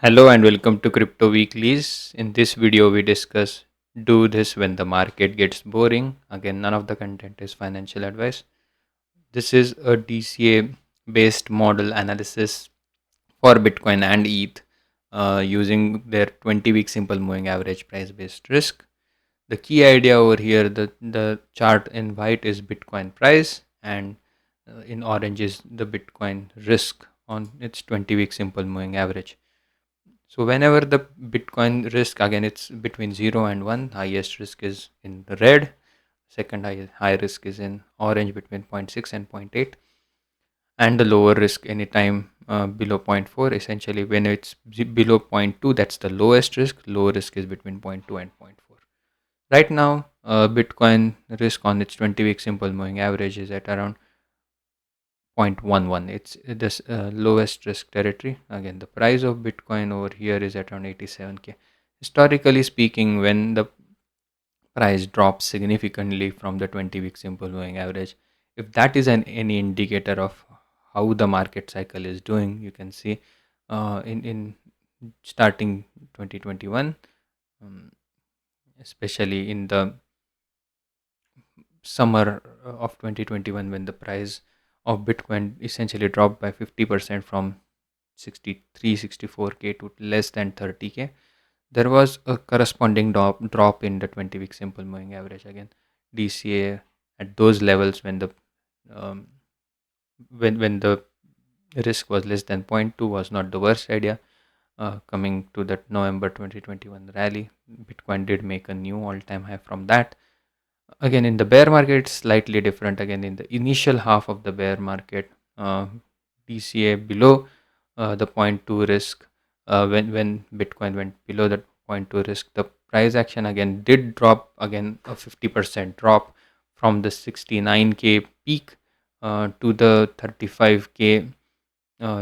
Hello and welcome to Crypto Weeklies. In this video, we discuss do this when the market gets boring. Again, none of the content is financial advice. This is a DCA based model analysis for Bitcoin and ETH using their 20-week simple moving average price based risk. The key idea over here, the chart in white is Bitcoin price, and in orange is the Bitcoin risk on its 20-week simple moving average. So whenever the Bitcoin risk, again it's between 0 and 1, highest risk is in the red, second high risk is in orange between zero point 0.6 and zero point 0.8, and the lower risk anytime below 0.4. Essentially when it's below 0.2, that's the lowest risk. Low risk is between 0.2 and 0.4. Right now Bitcoin risk on its 20-week simple moving average is at around 0.11. It's this lowest risk territory. Again, the price of Bitcoin over here is at around 87k. Historically speaking, when the price drops significantly from the 20-week simple moving average, if that is any indicator of how the market cycle is doing, you can see in starting 2021, um, especially in the summer of 2021, when the price of Bitcoin essentially dropped by 50% from 64k to less than 30k, there was a corresponding drop in the 20-week simple moving average. Again, DCA at those levels, when the um, when the risk was less than zero point 0.2, was not the worst idea. Coming to that November 2021 rally, Bitcoin did make a new all-time high from that. Again, in the bear market, it's slightly different. Again, in the initial half of the bear market, DCA below the zero point 0.2 risk, when Bitcoin went below that zero point 0.2 risk, the price action again did drop, again a 50% drop from the 69k peak to the 35k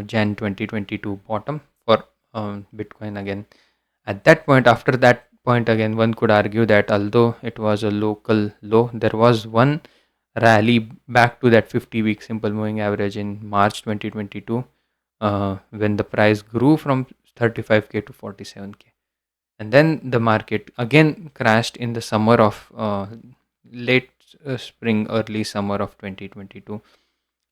Jan 2022 bottom for Bitcoin. Again, at that point, after that point, again, one could argue that although it was a local low, there was one rally back to that 50-week simple moving average in March 2022, when the price grew from 35k to 47k. And then the market again crashed in the summer of late spring, early summer of 2022,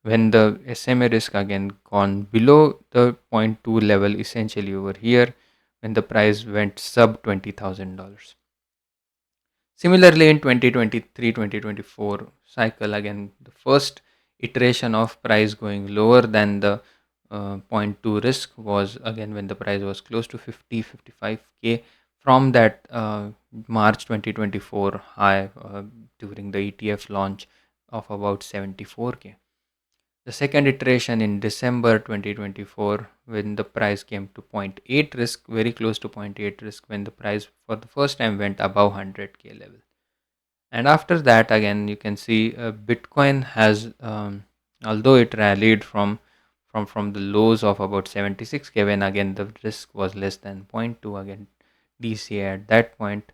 when the SMA risk again gone below the zero point 0.2 level, essentially over here, when the price went sub $20,000. Similarly, in 2023-2024 cycle, again the first iteration of price going lower than the zero point 0.2 risk was again when the price was close to 55k from that March 2024 high during the ETF launch of about 74k. The second iteration in December 2024, when the price came to zero point 0.8 risk, very close to zero point 0.8 risk, when the price for the first time went above 100k level. And after that, again, you can see Bitcoin has, although it rallied from the lows of about 76k, when again the risk was less than 0.2, again DCA at that point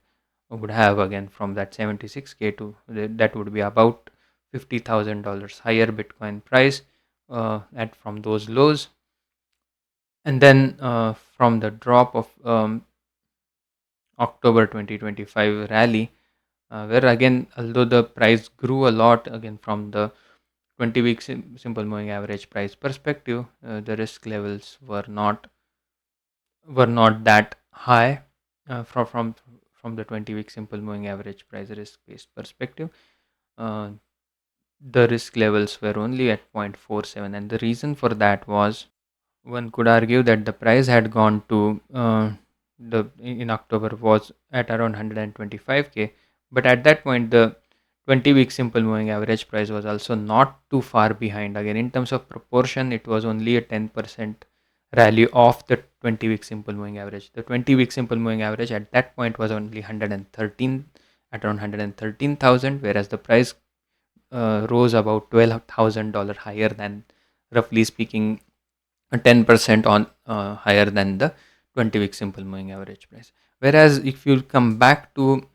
would have, again from that 76k to that would be about $50,000 higher Bitcoin price at from those lows. And then from the drop of October 2025 rally, where again, although the price grew a lot, again from the 20-week simple moving average price perspective, the risk levels were not that high from the 20-week simple moving average price risk based perspective. Uh, the risk levels were only at 0.47, and the reason for that was, one could argue that the price had gone to the in October was at around 125k, but at that point the 20-week simple moving average price was also not too far behind. Again, in terms of proportion, it was only a 10% rally of the 20-week simple moving average. The 20-week simple moving average at that point was only 113, at around 113,000, whereas the price rose about $12,000 higher than, roughly speaking, 10% on higher than the 20-week simple moving average price. Whereas if you come back to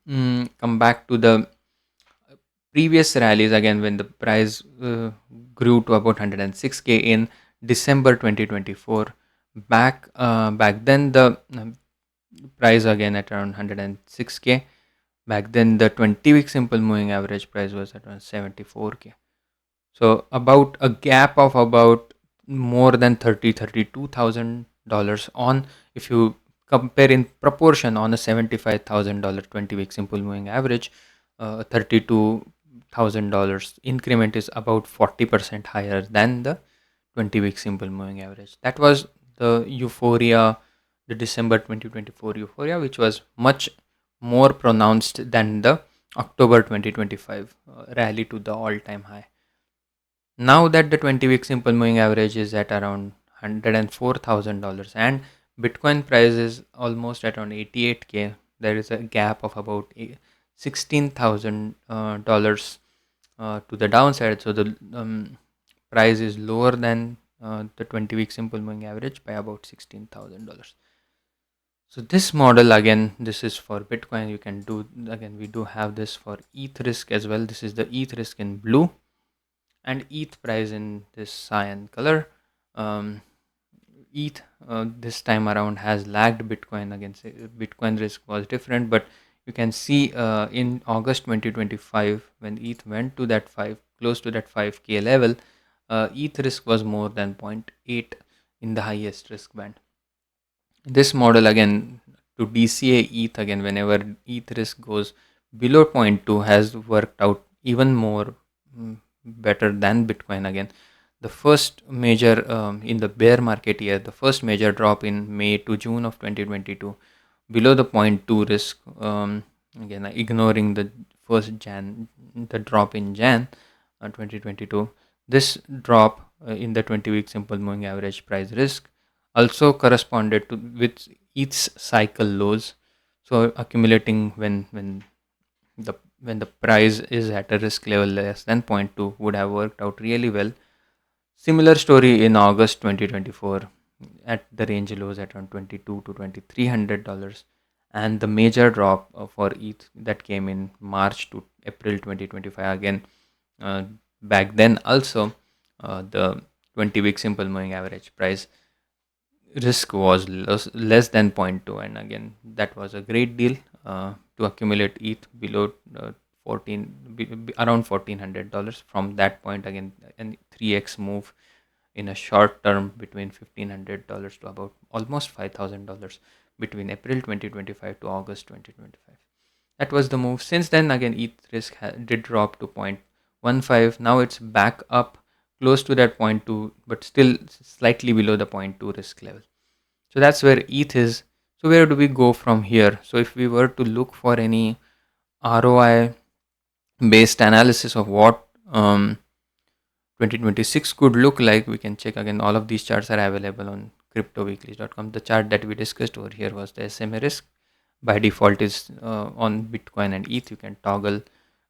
the previous rallies, again when the price grew to about 106k in December 2024, Back then the price again at around 106k. Back then the 20-week simple moving average price was at around 74k. So about a gap of about more than $32,000 on, if you compare in proportion on a $75,000 20-week simple moving average, $32,000 increment is about 40% higher than the 20-week simple moving average. That was the Euphoria, the December 2024 Euphoria, which was much more pronounced than the October 2025 rally to the all-time high. Now that the 20-week simple moving average is at around $104,000 and Bitcoin price is almost at around 88k, there is a gap of about $16,000 to the downside. So the price is lower than the 20-week simple moving average by about $16,000. So this model, again, this is for Bitcoin. You can do, again, we do have this for ETH Risk as well. This is the ETH Risk in blue and ETH price in this cyan color. ETH this time around has lagged Bitcoin. Again, Bitcoin risk was different, but you can see in August 2025 when ETH went to that close to that 5k level, ETH risk was more than 0.8 in the highest risk band. This model, again, to DCA ETH, again, whenever ETH risk goes below 0.2, has worked out even more better than Bitcoin. Again, the first major in the bear market year, the first major drop in May to June of 2022 below the 0.2 risk, again ignoring the the drop in Jan 2022, this drop in the 20-week simple moving average price risk also corresponded to with ETH's cycle lows. So accumulating when the price is at a risk level less than 0.2 would have worked out really well. Similar story in August 2024 at the range lows at around $22 to $2,300, and the major drop for ETH that came in March to April 2025. Again, back then also the 20-week simple moving average price risk was less than 0.2, and again that was a great deal to accumulate ETH below 14 around $1,400. From that point, again, an 3x move in a short term between $1,500 to about almost $5,000 between April 2025 to August 2025. That was the move. Since then, again, ETH risk did drop to 0.15. Now it's back up close to that 0.2, but still slightly below the 0.2 risk level. So that's where ETH is. So where do we go from here? So if we were to look for any ROI based analysis of what 2026 could look like, we can check. Again, all of these charts are available on cryptoweeklies.com. The chart that we discussed over here was the SMA risk. By default is on Bitcoin and ETH. You can toggle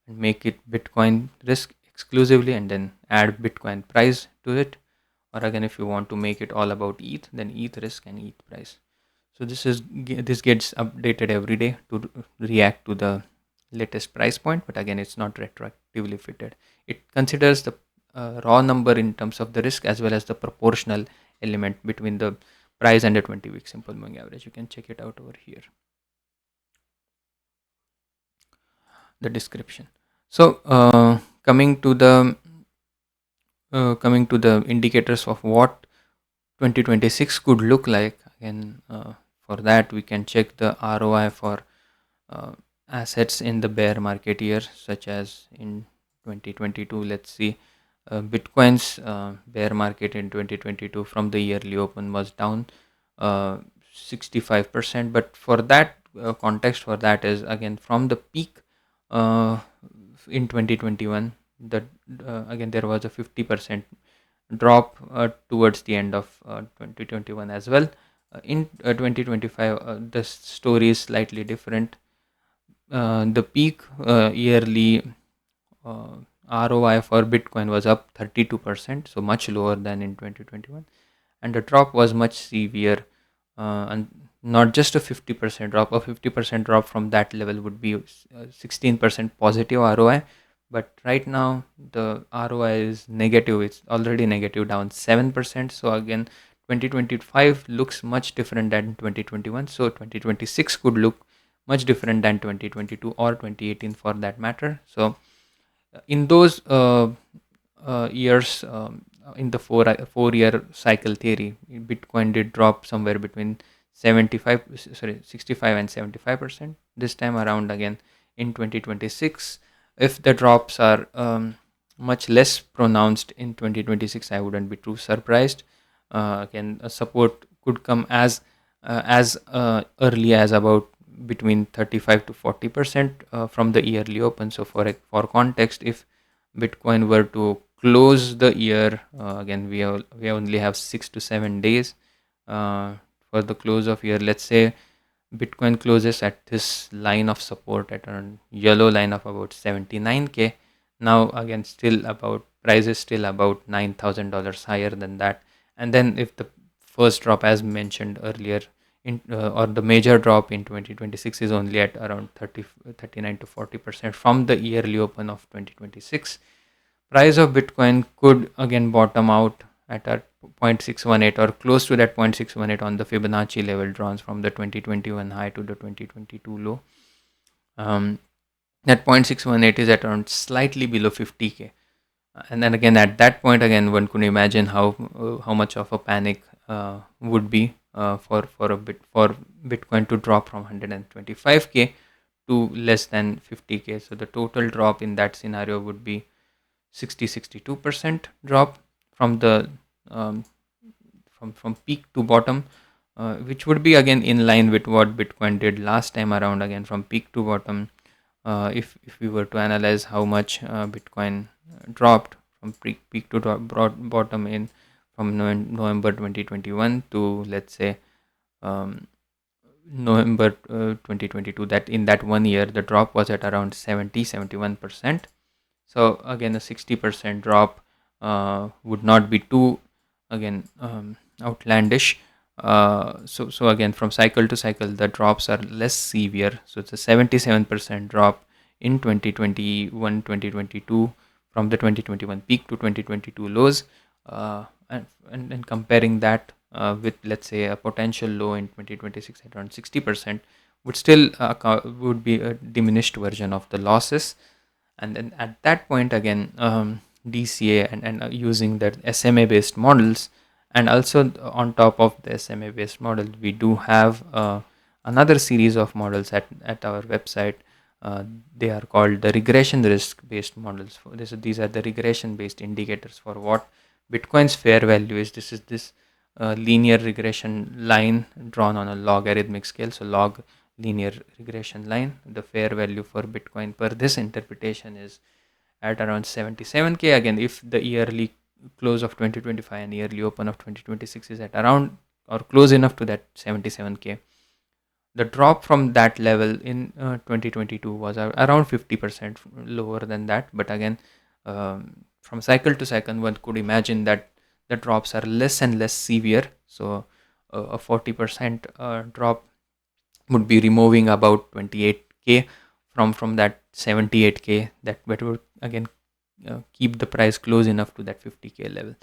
and make it Bitcoin risk exclusively and then add Bitcoin price to it. Or again, if you want to make it all about ETH, then ETH risk and ETH price. So this gets updated every day to react to the latest price point, but again, it's not retroactively fitted. It considers the raw number in terms of the risk as well as the proportional element between the price and the 20-week simple moving average. You can check it out over here, the description. So coming to the indicators of what 2026 could look like. Again, for that we can check the ROI for assets in the bear market year, such as in 2022. Let's see, Bitcoin's bear market in 2022 from the yearly open was down 65%. But for that context, for that is again from the peak in 2021. That again there was a 50% drop towards the end of 2021 as well. In 2025, the story is slightly different. The peak yearly ROI for Bitcoin was up 32%, so much lower than in 2021, and the drop was much severe, and not just a 50% drop. A 50% drop from that level would be 16% positive ROI, but right now the ROI is negative. It's already negative, down 7%. So again, 2025 looks much different than 2021, so 2026 could look much different than 2022 or 2018 for that matter. So in those years, in the 4 year cycle theory, Bitcoin did drop somewhere between 65 and 75%. This time around again in 2026, if the drops are much less pronounced in 2026, I wouldn't be too surprised. Again, a support could come as early as about between 35 to 40% from the yearly open. So for context, if Bitcoin were to close the year, again we only have 6 to 7 days for the close of year. Let's say Bitcoin closes at this line of support at around yellow line of about 79k. Now again, still about price is still about $9,000 higher than that. And then if the first drop, as mentioned earlier, or the major drop in 2026 is only at around 39 to 40% from the yearly open of 2026, price of Bitcoin could again bottom out at a 0.618 or close to that 0.618 on the Fibonacci level drawn from the 2021 high to the 2022 low. That 0.618 is at around slightly below 50k. And then again, at that point, again, one could imagine how much of a panic would be for Bitcoin to drop from 125k to less than 50k. So the total drop in that scenario would be 62% drop from the from peak to bottom, which would be again in line with what Bitcoin did last time around. Again, from peak to bottom, if we were to analyze how much Bitcoin dropped from peak to bottom in from November 2021 to, let's say, November 2022, that in that 1 year the drop was at around 71%. So again, a 60% drop would not be too again outlandish. So again, from cycle to cycle the drops are less severe. So it's a 77% drop in 2021 2022 from the 2021 peak to 2022 lows, and comparing that with, let's say, a potential low in 2026 at around 60%, would still would be a diminished version of the losses. And then at that point again, DCA and using that SMA based models, and also on top of the SMA based model we do have another series of models at our website. They are called the regression risk based models. These are the regression based indicators for what Bitcoin's fair value is. This is this linear regression line drawn on a logarithmic scale. So log linear regression line, the fair value for Bitcoin per this interpretation is at around 77k. Again, if the yearly close of 2025 and yearly open of 2026 is at around or close enough to that 77k, the drop from that level in 2022 was around 50% lower than that. But again, from cycle to cycle one could imagine that the drops are less and less severe. So a 40% drop would be removing about 28k from that 78k, that would again keep the price close enough to that 50k level.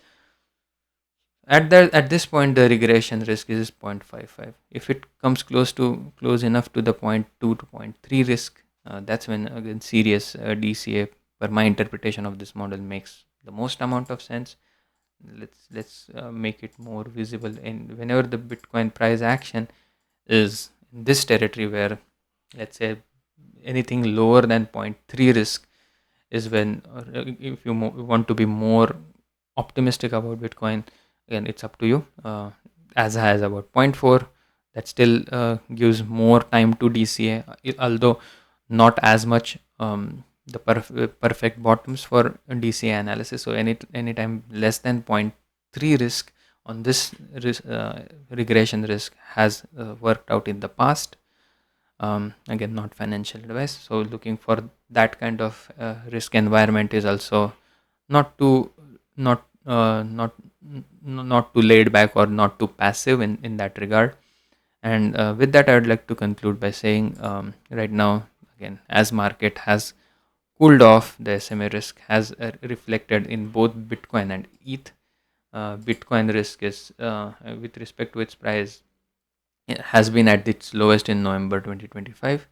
At this point the regression risk is 0.55. If it comes close enough to the 0.2 to 0.3 risk, that's when again serious DCA, per my interpretation of this model, makes the most amount of sense. Let's make it more visible. And whenever the Bitcoin price action is in this territory where, let's say, anything lower than 0.3 risk is when, if you want to be more optimistic about Bitcoin, again it's up to you. As high as about 0.4, that still gives more time to DCA, although not as much the perfect bottoms for DCA analysis. So anytime less than 0.3 risk on this regression risk has worked out in the past. Again, not financial advice. So looking for that kind of risk environment is also not too laid back or not too passive in that regard. And with that, I would like to conclude by saying, right now, again, as market has cooled off, the SMA risk has reflected in both Bitcoin and ETH. Bitcoin risk is with respect to its price, it has been at its lowest in November 2025.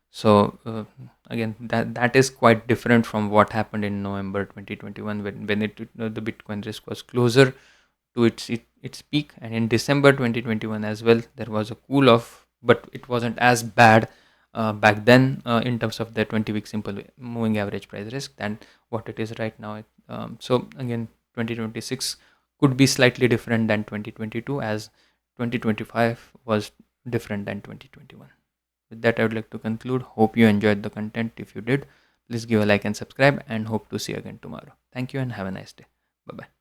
So again, that is quite different from what happened in November 2021 when the Bitcoin risk was closer to its peak, and in December 2021 as well there was a cool off, but it wasn't as bad back then in terms of the 20-week simple moving average price risk than what it is right now. So again, 2026 could be slightly different than 2022, as 2025 was different than 2021. With that, I would like to conclude. Hope you enjoyed the content. If you did, please give a like and subscribe, and hope to see you again tomorrow. Thank you and have a nice day. Bye bye.